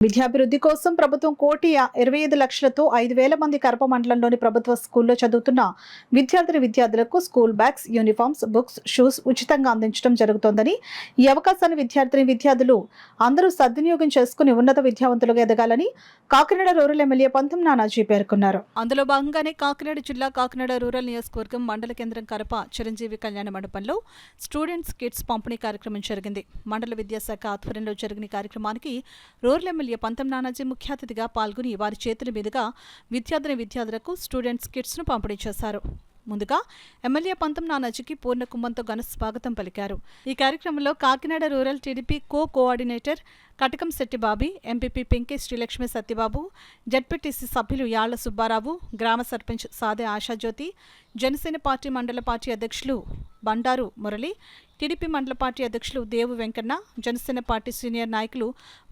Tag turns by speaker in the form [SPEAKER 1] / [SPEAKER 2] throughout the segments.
[SPEAKER 1] విద్యాభివృద్ధి కోసం ప్రభుత్వం 1,25,00,000తో 5,000 మంది కరప మండలంలోని ప్రభుత్వ స్కూల్లో చదువుతున్న విద్యార్థులకు school bags, uniforms, books, shoes ఉచితంగా అందించడం జరుగుతోందని, ఈ అవకాశాన్ని విద్యార్థులు అందరూ సద్వినియోగం చేసుకుని ఉన్నత విద్యావంతులుగా ఎదగాలని కాకినాడ రూరల్ ఎమ్మెల్యే పంతం నానాజీ పేర్కొన్నారు. అందులో భాగంగానే కాకినాడ జిల్లా కాకినాడ రూరల్ నియోజకవర్గం మండల కేంద్రం కరప చిరంజీవి కళ్యాణ మండపంలో స్టూడెంట్స్ కిట్స్ పంపిణీ కార్యక్రమం జరిగింది. మండల విద్యాశాఖ ఆధ్వర్యంలో జరిగిన కార్యక్రమానికి రూరల్ ఎమ్మెల్యే పంతం నానాజీ ముఖ్య అతిథిగా పాల్గొని వారి చేతుల మీదుగా విద్యార్థులకు స్టూడెంట్స్ కిట్స్ ను పంపిణీ చేశారు. ముందుగా ఎమ్మెల్యే పంతం నానాజీకి పూర్ణ కుంభంతో ఘన స్వాగతం పలికారు. ఈ కార్యక్రమంలో కాకినాడ రూరల్ టీడీపీ కోఆర్డినేటర్ కటకం శెట్టి బాబీ, ఎంపీపీ పెంకే శ్రీలక్ష్మి సత్యబాబు, జడ్పీటీసీ సభ్యులు యాళ్ల సుబ్బారావు, గ్రామ సర్పంచ్ సాదే ఆశాజ్యోతి, జనసేన పార్టీ మండల పార్టీ అధ్యక్షులు బండారు మురళి, టీడీపీ మండల పార్టీ అధ్యక్షులు దేవు వెంకన్న, జనసేన పార్టీ సీనియర్ నాయకులు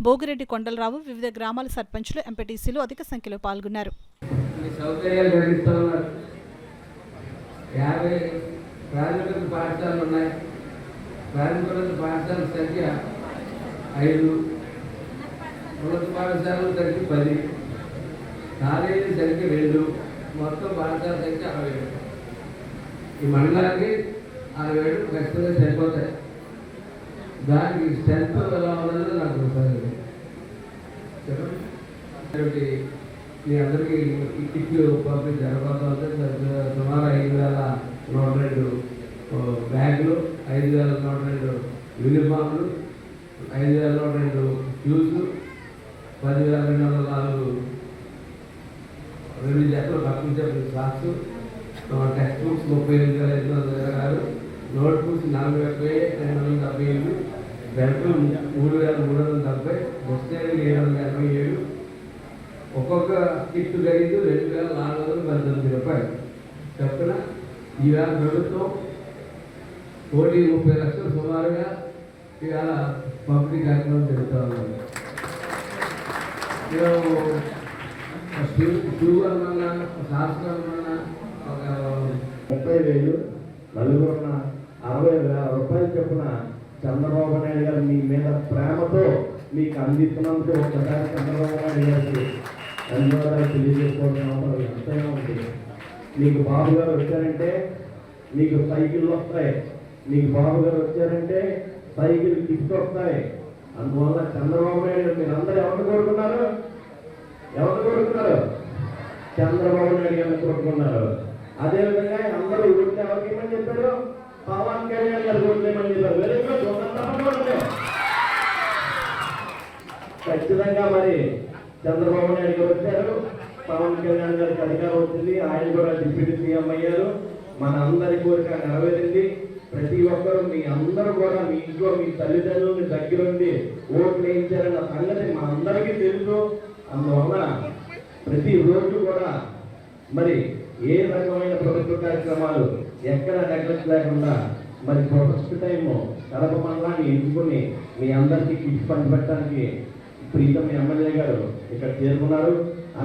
[SPEAKER 1] భోగిరెడ్డి కొండలరావు, వివిధ గ్రామాల సర్పంచులు, ఎంపీటీసీలు అధిక సంఖ్యలో పాల్గొన్నారు.
[SPEAKER 2] 50 ప్రాథమిక పాఠశాలలు ఉన్నాయి. ప్రాథమిక పాఠశాలల సంఖ్య 5, ఉన్నత పాఠశాలల సంఖ్య 10, కాలేజీ సంఖ్య 2, మొత్తం పాఠశాల సంఖ్య 67. ఈ మండలానికి 67 ఖచ్చితంగా సరిపోతాయి. దానికి స్ట్రెంత్ ఎలా ఉందని నాకు చెప్పండి. మీ అందరికీ కిట్ పంపిణీ జరగబోతుంది. సుమారు 5,102 బ్యాగులు, 5,102 యూనిఫామ్లు, 5,102 షూస్, 10,204 2 జతలు పక్కన చెప్పిన socks, text books 38,526, note books 41,277, బెల్ట్లు 3,370, dictionary 787. ఒక్కొక్క కిట్ ఖరీదు 2,419 రూపాయలు చొప్పున ఈవేళ ప్రభుత్వం 1,30,00,000 సుమారుగా ఇవాళ పంపిణీ కార్యక్రమం జరుగుతూ ఉంది. షూ అన్నా, శాస్త్రం అన్నా ఒక
[SPEAKER 3] 30,000, నలుగురున్న 60,000 రూపాయలు చొప్పున చంద్రబాబు నాయుడు గారు మీ మీద ప్రేమతో మీకు అందిస్తున్నందుకు ఒకసారి చంద్రబాబు నాయుడు గారికి ధన్యవాదాలు తెలియజేసుకోవడం ఎంతైనా ఉంటుంది. మీకు బాబు గారు వచ్చారంటే మీకు సైకిళ్ళు వస్తాయి, మీకు బాబు గారు వచ్చారంటే సైకిల్ గిఫ్ట్ వస్తాయి. అందువల్ల చంద్రబాబు నాయుడు మీరు అందరూ ఎవరు కోరుకున్నారు? చంద్రబాబు నాయుడు గారిని కోరుకున్నారు. అదేవిధంగా అందరూ ఊరికే ఎవరికి ఏమని చెప్పారు? పవన్ కళ్యాణ్ గారు కోరుకోమని చెప్పారు. Very good. ఖచ్చితంగా మరి చంద్రబాబు నాయుడు గారు వచ్చారు, పవన్ కళ్యాణ్ గారికి అధికారం వచ్చింది, ఆయన కూడా డిప్యూటీ సీఎం అయ్యారు. మన అందరి కోరిక నెరవేరింది. ప్రతి ఒక్కరూ మీ అందరూ కూడా మీ ఇంట్లో మీ తల్లిదండ్రులని దగ్గరుండి ఓట్లు వేయించారన్న సంగతి మా అందరికీ తెలుసు. అందువల్ల ప్రతిరోజు కూడా మరి ఏ రకమైన ప్రభుత్వ కార్యక్రమాలు ఎక్కడ నెగ్లెక్ట్ లేకుండా మరి ఫస్ట్ టైము కడప మండలాన్ని ఎంచుకుని మీ అందరికీ కిట్స్ పంచిపెట్టడానికి ప్రీతం ఎమ్మెల్యే గారు ఇక్కడ చేరుకున్నారు.